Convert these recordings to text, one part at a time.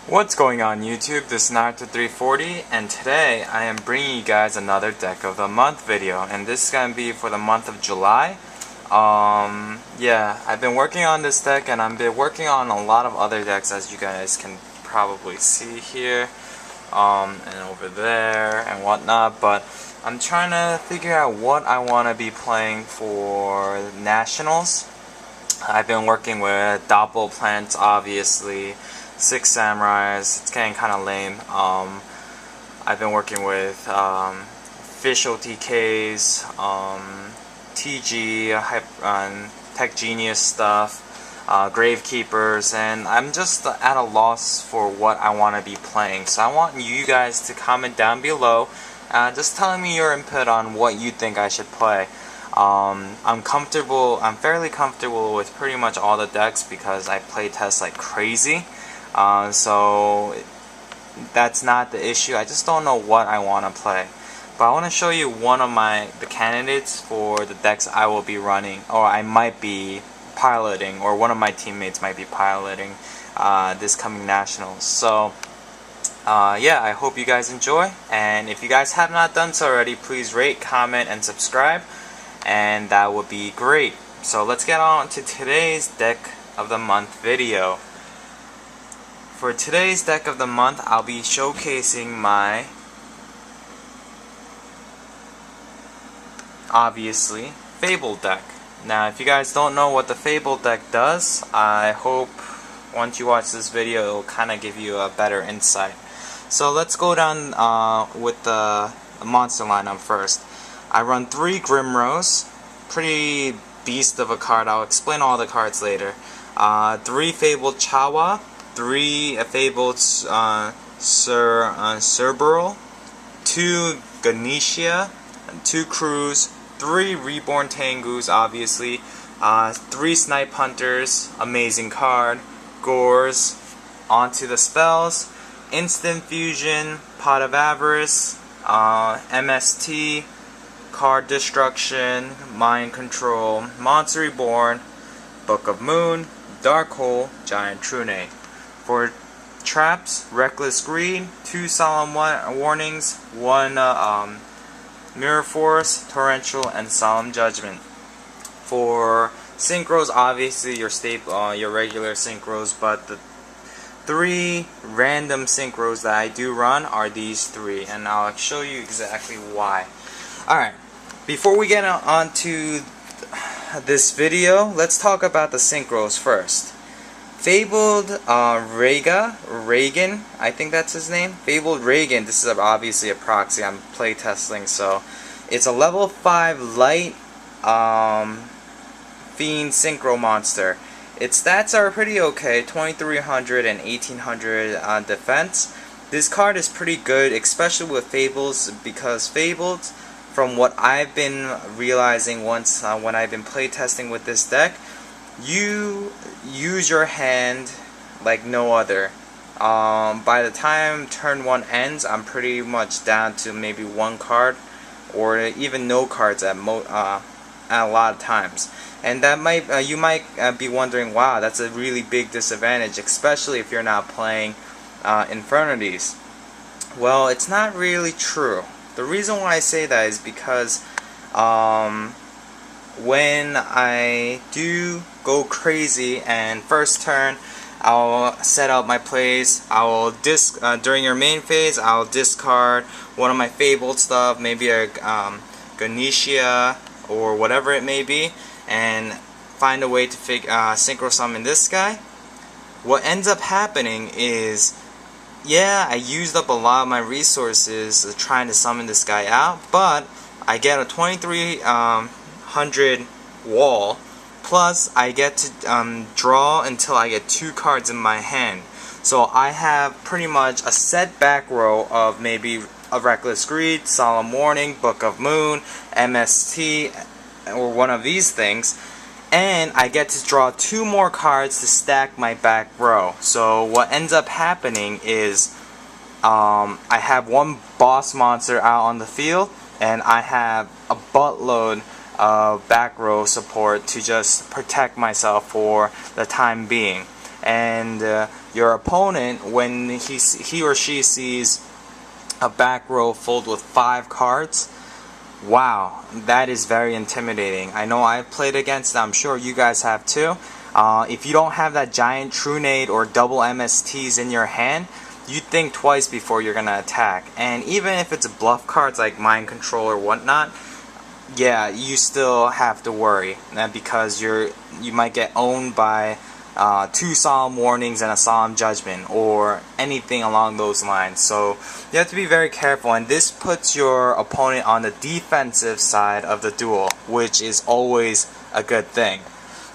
What's going on YouTube? This is Naruto340 and today I am bringing you guys another deck of the month video, and this is going to be for the month of July. Yeah, I've been working on this deck and I've been working on a lot of other decks, as you guys can probably see here and over there and whatnot, but I'm trying to figure out what I want to be playing for Nationals. I've been working with Doppel Plants, obviously, 6 Samurais. It's getting kind of lame. I've been working with Fish OTKs, TG, Tech Genius stuff, Gravekeepers, and I'm just at a loss for what I want to be playing. So I want you guys to comment down below, just telling me your input on what you think I should play. I'm fairly comfortable with pretty much all the decks because I play test like crazy. So that's not the issue. I just don't know what I want to play. But I want to show you one of the candidates for the decks I will be running, or I might be piloting, or one of my teammates might be piloting this coming Nationals. So yeah, I hope you guys enjoy, and if you guys have not done so already, please rate, comment, and subscribe, and that would be great. So let's get on to today's deck of the month video. For today's deck of the month, I'll be showcasing my, obviously, Fabled deck. Now, if you guys don't know what the Fabled deck does, I hope once you watch this video, it will kind of give you a better insight. So let's go down with the monster lineup first. I run 3 Grimros, pretty beast of a card. I'll explain all the cards later. 3 Fabled Chawa, 3 Fabled Cerberus, 2 Ganesha, 2 Crews, 3 Reborn Tengus, obviously, 3 Snipe Hunters, amazing card, Gores, onto the spells, Instant Fusion, Pot of Avarice, MST, Card Destruction, Mind Control, Monster Reborn, Book of Moon, Dark Hole, Giant Trune. For traps, Reckless Greed, 2 Solemn Warnings, 1 Mirror Force, Torrential, and Solemn Judgment. For synchros, obviously your regular synchros, but the 3 random synchros that I do run are these 3, and I'll show you exactly why. Alright, before we get on to this video, let's talk about the synchros first. Fabled Reagan, I think that's his name. Fabled Reagan, this is obviously a proxy I'm playtesting, so it's a level 5 light fiend synchro monster. Its stats are pretty okay, 2300 and 1800 defense. This card is pretty good, especially with Fables, because Fabled, from what I've been realizing once when I've been playtesting with this deck, you use your hand like no other. By the time turn 1 ends, I'm pretty much down to maybe 1 card, or even no cards at a lot of times. And that might you might be wondering, wow, that's a really big disadvantage, especially if you're not playing Infernities. Well, it's not really true. The reason why I say that is because when I do go crazy and first turn, I'll set out my plays. I will during your main phase, I'll discard one of my Fabled stuff, maybe a Ganesha or whatever it may be, and find a way to synchro summon this guy. What ends up happening is, yeah, I used up a lot of my resources trying to summon this guy out, but I get a 2300 wall, plus I get to draw until I get 2 cards in my hand. So I have pretty much a set back row of maybe a Reckless Greed, Solemn Warning, Book of Moon, MST, or one of these things, and I get to draw 2 more cards to stack my back row. So what ends up happening is I have 1 boss monster out on the field, and I have a buttload of back row support to just protect myself for the time being. and your opponent, when he or she sees a back row filled with 5 cards, wow, that is very intimidating. I know I've played against it, I'm sure you guys have too. If you don't have that giant Trunade or double MSTs in your hand, you think twice before you're gonna attack. And even if it's bluff cards like Mind Control or whatnot, yeah, you still have to worry because you might get owned by 2 Solemn Warnings and a Solemn Judgment or anything along those lines. So you have to be very careful, and this puts your opponent on the defensive side of the duel, which is always a good thing.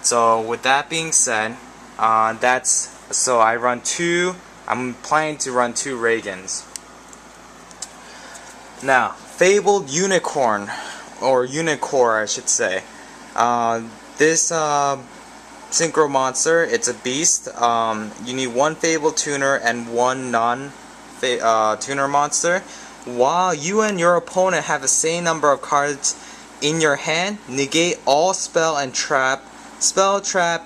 So with that being said, so I run 2. I'm planning to run 2 Reagans. Now, Fabled Unicorn, or Unicorn I should say. This Synchro monster, it's a beast. You need 1 Fabled Tuner and 1 non-Tuner monster. While you and your opponent have the same number of cards in your hand, negate all spell, trap,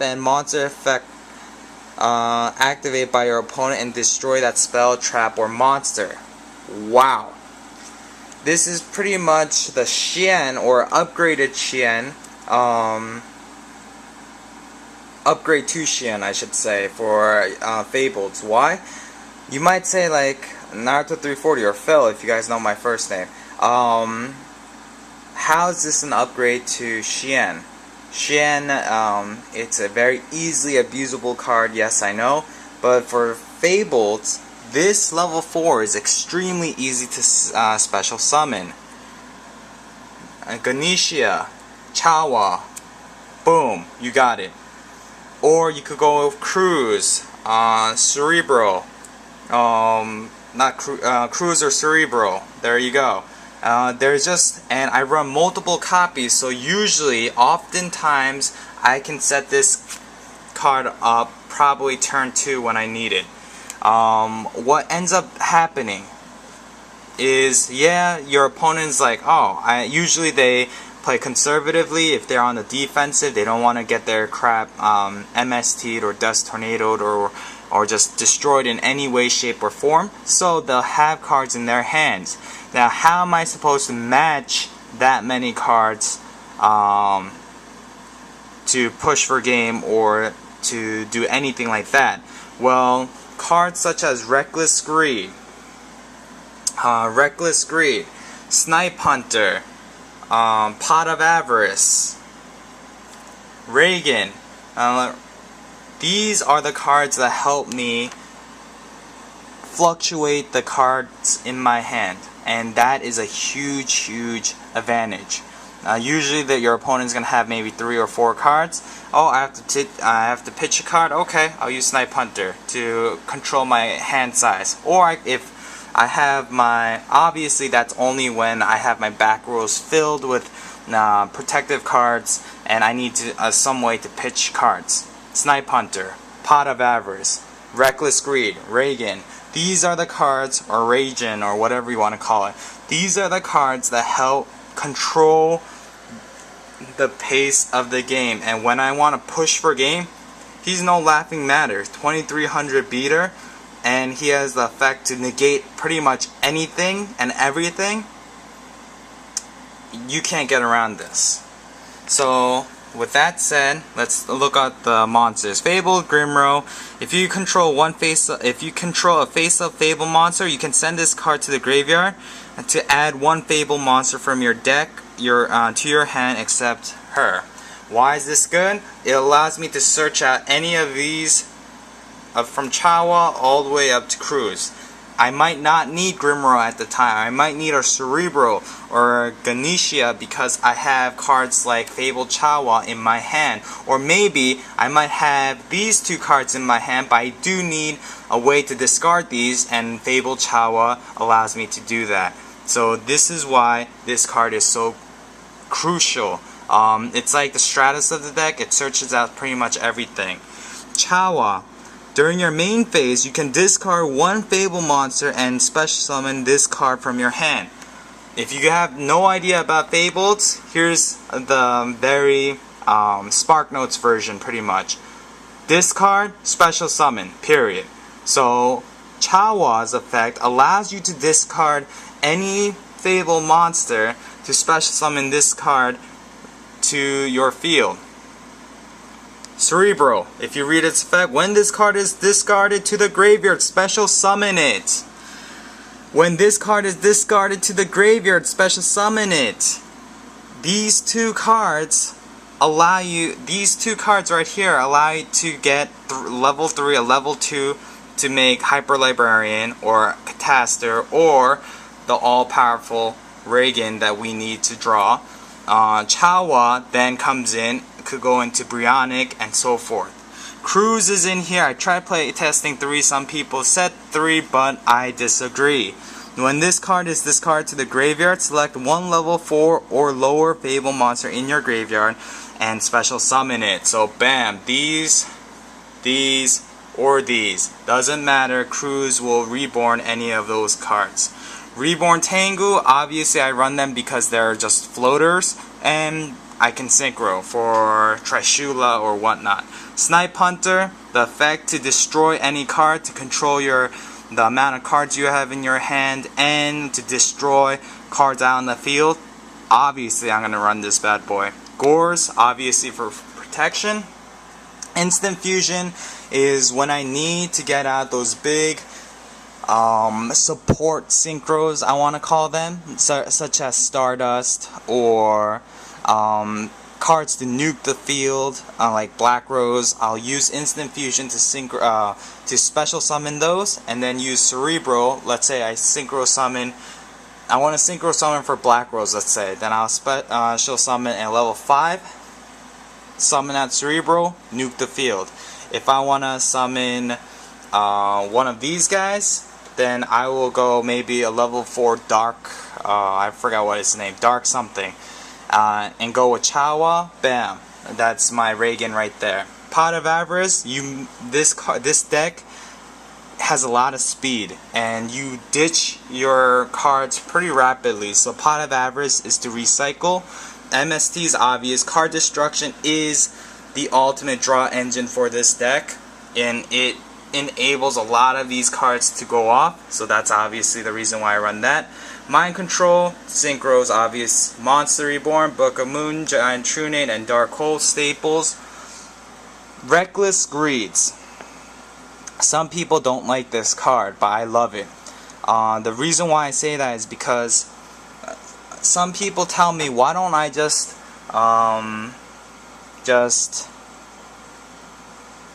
and monster effect activate by your opponent and destroy that spell, trap, or monster. Wow. This is pretty much the Xian, or upgraded Xian, upgrade to Xian, I should say, for Fabled. Why? You might say like Naruto 340 or Phil, if you guys know my first name. How is this an upgrade to Xian? Xian, it's a very easily abusable card, yes I know, but for Fabled, this level 4 is extremely easy to special summon. Ganesha, Chawa, boom, you got it. Or you could go with Cruz, Cerebro, Cruz or Cerebro, there you go. And I run multiple copies, so usually, oftentimes, I can set this card up probably turn 2 when I need it. What ends up happening is, yeah, your opponent's like, oh, usually they play conservatively. If they're on the defensive, they don't want to get their crap MST'd or dust tornadoed or just destroyed in any way, shape, or form, so they'll have cards in their hands. Now, how am I supposed to match that many cards to push for game or to do anything like that? Well, cards such as Reckless Greed, Snipe Hunter, Pot of Avarice, Reagan, these are the cards that help me fluctuate the cards in my hand, and that is a huge advantage. Usually your opponent's gonna have maybe 3 or 4 cards. Oh, I have to pitch a card. Okay, I'll use Snipe Hunter to control my hand size. Or if I have obviously that's only when I have my back rows filled with protective cards and I need some way to pitch cards. Snipe Hunter, Pot of Avarice, Reckless Greed, Reagan. These are the cards, or Ragin, or whatever you want to call it. These are the cards that help control the pace of the game. And when I want to push for game, he's no laughing matter. 2300 beater, and he has the effect to negate pretty much anything and everything. You can't get around this. So, with that said, let's look at the monsters. Fabled Grimro. If you control a face-up Fable monster, you can send this card to the graveyard to add 1 Fable monster from your deck to your hand except her. Why is this good? It allows me to search out any of these from Chawa all the way up to Cruz. I might not need Grimro at the time. I might need a Cerebro or a Ganesha because I have cards like Fabled Chawa in my hand. Or maybe I might have these 2 cards in my hand, but I do need a way to discard these, and Fabled Chawa allows me to do that. So this is why this card is so crucial. It's like the Stratus of the deck. It searches out pretty much everything. Chawa. During your main phase, you can discard 1 Fable monster and special summon this card from your hand. If you have no idea about Fables, here's the very Spark Notes version, pretty much. discard, special summon, period. So Chawa's effect allows you to discard any Fabled monster to special summon this card to your field. Cerebro, if you read its effect, when this card is discarded to the graveyard, special summon it. When this card is discarded to the graveyard, special summon it. These two cards right here allow you to get level 3, a level 2 to make Hyper Librarian or Catastor or the all-powerful Reagan that we need to draw. Chawa then comes in, could go into Brionic and so forth. Cruz is in here. I tried play testing 3. Some people said 3, but I disagree. When this card is discarded to the graveyard, select one level 4 or lower Fabled monster in your graveyard and special summon it. So bam, these, or these. Doesn't matter, Cruz will reborn any of those cards. Reborn Tengu, obviously I run them because they're just floaters, and I can synchro for Trishula or whatnot. Snipe Hunter, the effect to destroy any card to control the amount of cards you have in your hand and to destroy cards out in the field. Obviously I'm going to run this bad boy. Gores, obviously for protection. Instant Fusion is when I need to get out those big support synchros, I want to call them, such as Stardust or cards to nuke the field, like Black Rose. I'll use Instant Fusion to special summon those, and then use Cerebro. Let's say I synchro summon. I want to synchro summon for Black Rose. Let's say, then I'll she'll summon at level 5. Summon at Cerebro, nuke the field. If I want to summon one of these guys, then I will go maybe a level 4 Dark, I forgot what his name, Dark something, and go with Chawa. Bam, that's my Reagan right there. Pot of Avarice, this deck has a lot of speed, and you ditch your cards pretty rapidly. So Pot of Avarice is to recycle. MST is obvious. Card Destruction is the ultimate draw engine for this deck, and it enables a lot of these cards to go off, so that's obviously the reason why I run that. Mind Control, Synchro's obvious. Monster Reborn, Book of Moon, Giant Trunade, and Dark Hole staples. Reckless Greeds. Some people don't like this card, but I love it. The reason why I say that is because some people tell me, why don't I just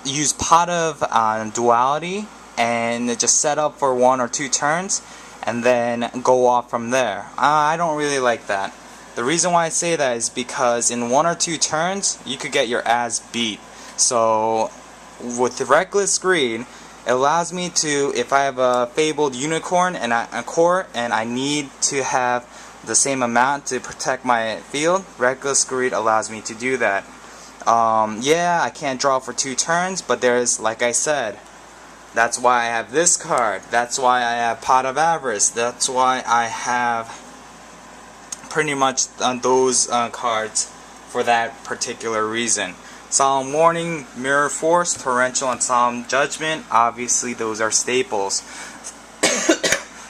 use Pot of Duality and just set up for 1 or 2 turns and then go off from there. I don't really like that. The reason why I say that is because in 1 or 2 turns you could get your ass beat. So with the Reckless Greed, it allows me to, if I have a Fabled Unicorn and a core and I need to have the same amount to protect my field, Reckless Greed allows me to do that. Yeah, I can't draw for 2 turns, but there's, like I said, that's why I have this card. That's why I have Pot of Avarice. That's why I have pretty much those cards for that particular reason. Solemn Warning, Mirror Force, Torrential, and Solemn Judgment. Obviously, those are staples.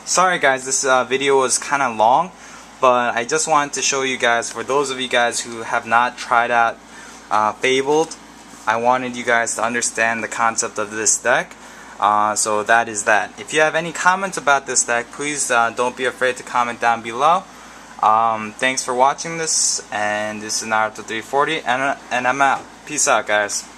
Sorry guys, this video was kind of long, but I just wanted to show you guys, for those of you guys who have not tried out Fabled, I wanted you guys to understand the concept of this deck. So that is that. If you have any comments about this deck, please don't be afraid to comment down below. Thanks for watching this, and this is Naruto 340, and I'm out. Peace out, guys.